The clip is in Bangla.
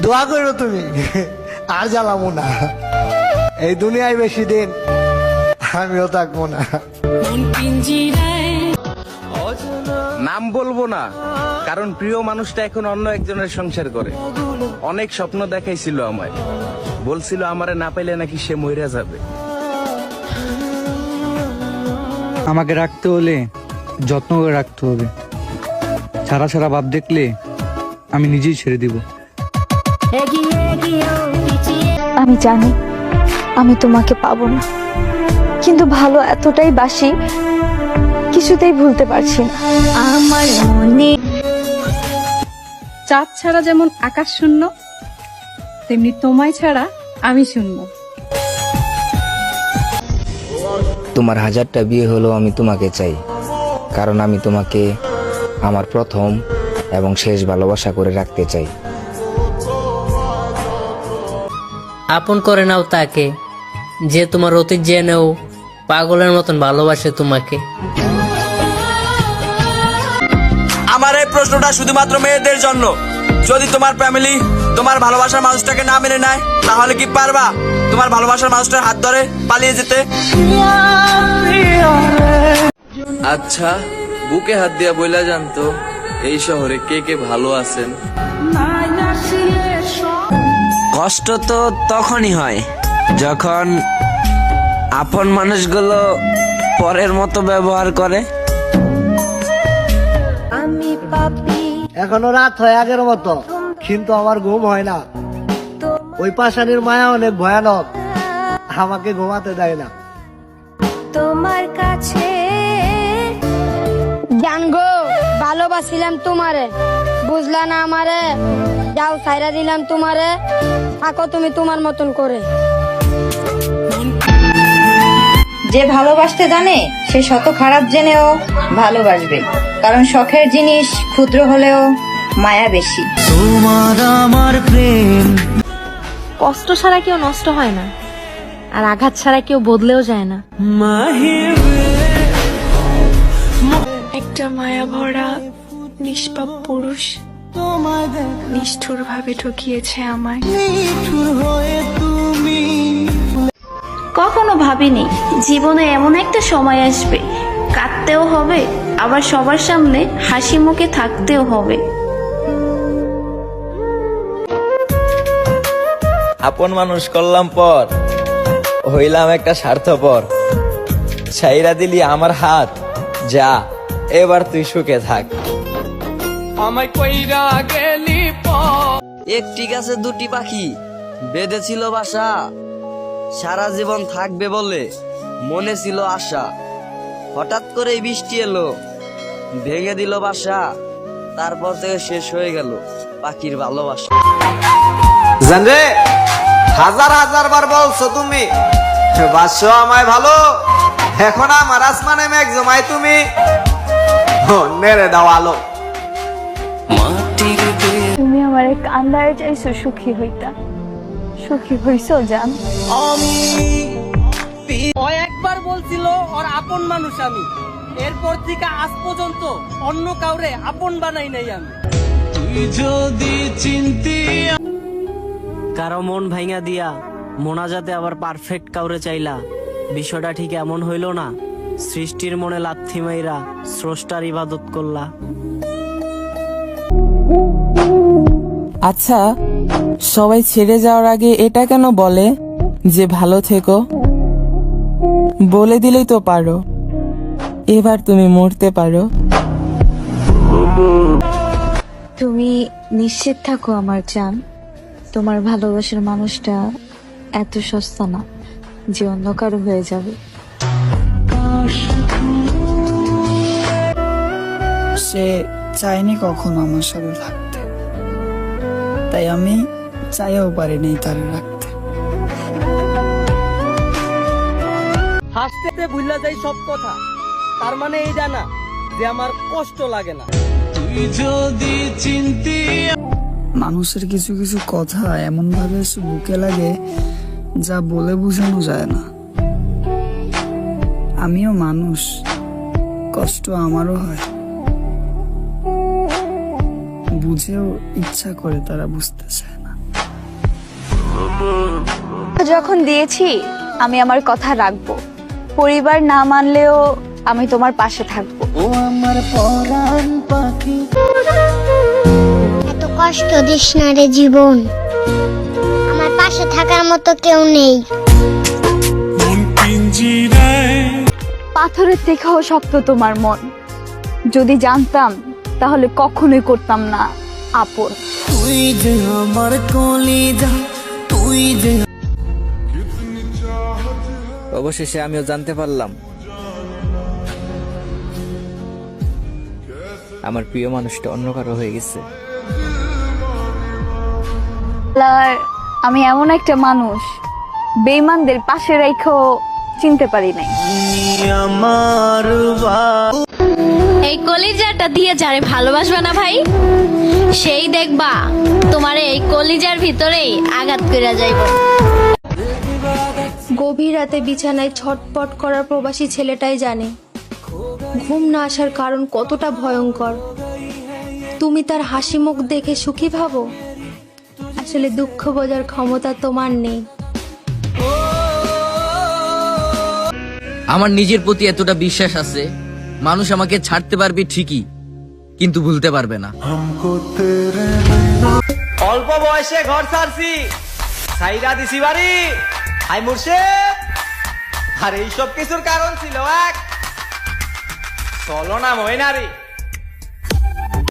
দোয়া করো তুমি, আর জ্বালাবো না। এই দুনিয়ায় বেশি দিন আমিও থাকবো না। নাম বলবো না, কারণ প্রিয় মানুষটা এখন অন্য একজনের সংসার করে। অনেক স্বপ্ন দেখাইছিল আমায়, বলছিল আমারে না পাইলে নাকি সে মইরা যাবে। আমাকে রাখতে হলে যত্ন করে রাখতে হবে। ছাড়া ছাড়া ভাব দেখলে আমি নিজেই ছেড়ে দিব। আমি জানি আমি তোমাকে পাবো না, কিন্তু ভালো এতটাই বাসি কিছুতেই ভুলতে পারছি না। আমার মনে চাঁদ ছাড়া যেমন আকাশ শূন্য, তেমনি তোমায় ছাড়া আমি শূন্য। তোমার 1000টা বিয়ে হলো আমি তোমাকে চাই, কারণ আমি তোমাকে আমার প্রথম এবং শেষ ভালোবাসা করে রাখতে চাই। আপন করে নাও তাকে, যে তোমার অতীত জেনেও পাগলের মতন ভালোবাসে তোমাকে। আমার এই প্রশ্নটা শুধুমাত্র মেয়েদের জন্য। যদি তোমার ফ্যামিলি তোমার ভালোবাসার মানুষটাকে না মেনে নেয়, তাহলে কি পারবা তোমার ভালোবাসার মানুষটার হাত ধরে পালিয়ে যেতে? আচ্ছা, বুকে হাত দিয়া বইলা জানতো এই শহরে কে কে ভালো আছেন? কষ্ট তো তখনই হয় যখন আপন মানুষগুলো পরের মতো ব্যবহার করে। এখনো রাত হয় আগের মতো, কিন্তু আমার ঘুম হয় না। ওই পাশানির মায়া অনেক ভয়ানক, আমাকে ঘুমাতে দেয় না। তোমার কাছে জানগো ভালোবাসিলাম তোমারে, বুঝলা না আমারে, যাও ছাইরা দিলাম তোমারে, থাকো তুমি তোমার মতন করে। যে ভালোবাসতে জানে সে শত খারাপ জেনেও ভালোবাসবে, কারণ শখের জিনিস ক্ষুদ্র হলেও মায়া বেশি। তোমার আমার প্রেম, কষ্ট ছাড়া কেউ নষ্ট হয় না, আর আঘাত ছাড়া কেউ বদলেও যায় না। একটা মায়া ভরা নিষ্পাপ পুরুষ নিষ্ঠুর ভাবে ঠকিয়েছে আমায়। কখনো ভাবিনি জীবনে এমন একটা সময় আসবে, কাঁদতেও হবে আবার সবার সামনে হাসি মুখে থাকতেও হবে। আপন মানুষ করলাম পর, হইলাম একটা স্বার্থপর। ছাইরা দিলি আমার হাত, যা এবার তুই সুখে থাক। আমায় কইরা গেলি একটি গাছে দুটি পাখি বেঁধেছিল বাসা, সারা জীবন থাকবে বলে মনে ছিল আশা। হঠাৎ করে বৃষ্টি এলো, ভেঙে দিল বাসা, তারপর থেকে শেষ হয়ে গেল পাখির ভালোবাসা। জানরে হাজার হাজার বার বলছো তুমি বাসো আমায় ভালো, এখন আমার আসমানে মেঘ জমায় তুমি নেড়ে দাও আলো। তুমি আমারে কান্দায় চাইছো সুখী হইতা, সুখী হইছো জান। ও একবার বলছিল ওর আপন মানুষ আমি, এরপর থেকে আজ পর্যন্ত অন্য কাউরে আপন বানাই নাই আমি। তুই যদি চিনতি কারো মন ভাঙা দিয়া মোনাজাতে আবার পারফেক্ট কাউরে চাইলা, বিষয়টা ঠিক এমন হইল না। সৃষ্টির মনে লাথি মাইরা স্রষ্টার ইবাদত করলা। আচ্ছা, সবাই ছেড়ে যাওয়ার আগে এটা কেন বলে যে ভালো থেকো? বলে দিলেই তো পারো এবার তুমি মরতে পারো। তুমি নিশ্চিত থাকো আমার জান, তোমার ভালোবাসার মানুষটা এত সস্তা না যে অন্য কারো হয়ে যাবে। সে চায়নি কখনো আমার সাথে থাকতে, তাই আমি চাইও পারিনি তার রাখতে। হাসতে ভুলা যাই সব কথা, তার মানে এই জানা যে আমার কষ্ট লাগে না। তুই যদি চিনতি মানুষের কিছু কিছু কথা এমন ভাবে বুকে লাগে যা বলে বোঝানো যায় না। আমিও মানুষ, কষ্ট আমারও হয়। বুঝেও ইচ্ছা করে তারা বুঝতে চায় না। যখন দিয়েছি আমি আমার কথা রাখবো, পরিবার না মানলেও আমি তোমার পাশে থাকবো। এত কষ্ট দিস না রে জীবন, আমার পাশে থাকার মতো কেউ নেই। পাথরের থেকেও শক্ত তোমার মন, যদি জানতাম তাহলে কখনোই করতাম না আপন। তুই যে আমার কলিজা, তুই যে অবশেষে আমিও জানতে পারলাম আমার প্রিয় মানুষটা অন্য কারো হয়ে গেছে। আর আমি এমন একটা মানুষ বেঈমানদের পাশে রেখেও চিনতে পারি নাই। আমার এই কলিজাটা দিয়ে যারে ভালোবাসবা না ভাই, সেই দেখবা তোমার এই কলিজার ভিতরেই আঘাত কইরা যাইব। গভীর রাতে বিছানায় ছটপট করার প্রবাসী ছেলেটাই জানে ঘুম না আসার কারণ কতটা ভয়ঙ্কর। তুমি তার হাসি মুখ দেখে সুখী ভাবো, আসলে দুঃখ বোঝার ক্ষমতা তোমার নেই। আমার নিজের প্রতি এতটা বিশ্বাস আছে, মানুষ আমাকে ছাড়তে পারবে ঠিকই, কিন্তু ভুলতে পারবে না। অল্প বয়সে ঘর ছাড়ছি, সাইরা দিছি বাড়ি, হাই মুর্শেদ। আর এইসব কিছুর কারণ ছিল এক চলনা মই নারী।